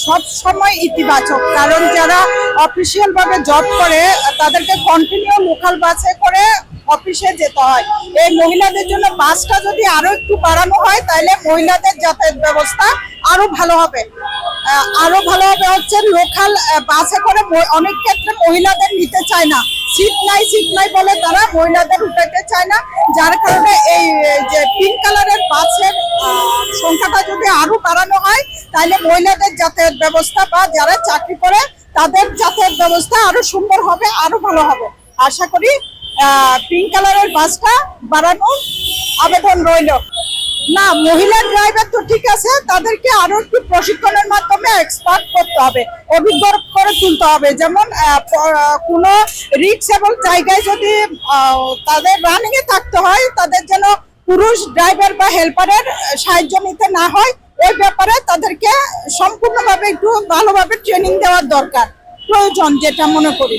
সব সময় ইতিবাচক, কারণ যারা অফিসিয়াল ভাবে জব করে তাদেরকে কন্টিনিউ লোকাল বাসে করে অফিসে যেতে হয়। এই মহিলাদের জন্য বাসটা যদি আরো একটু বাড়ানো হয় তাহলে মহিলাদের যাতায়াত ব্যবস্থা আরো ভালো হবে। হচ্ছে লোকাল বাসে করে অনেক ক্ষেত্রে মহিলাদের নিতে চায় না, সিট নাই বলে তারা মহিলাদের উঠাতে চায় না, যার কারণে এই যে পিঙ্ক কালারের বাসের সংখ্যাটা যদি আরো বাড়ানো হয় তাহলে মহিলাদের যাতায়াত ব্যবস্থা বা যারা চাকরি করে তাদের যাতায়াত ব্যবস্থা আরো সুন্দর হবে, আরো ভালো হবে। আশা করি পিঙ্ক কালারের বাসটা বাড়ানোর আবেদন রইল। না, মহিলা ড্রাইভার তো ঠিক আছে, তাদেরকে আরো একটু প্রশিক্ষণের মাধ্যমে এক্সপার্ট করতে হবে, অভিজ্ঞ করে তুলতে হবে। যেমন কোনো রিক্সেবল জায়গায় যদি তাদের রানিং এ থাকতে হয়, তাদের যেন পুরুষ ড্রাইভার বা হেল্পারের সাহায্য নিতে না হয়, ওই ব্যাপারে তাদেরকে সম্পূর্ণভাবে একটু ভালোভাবে ট্রেনিং দেওয়ার দরকার, প্রয়োজন যেটা মনে করি।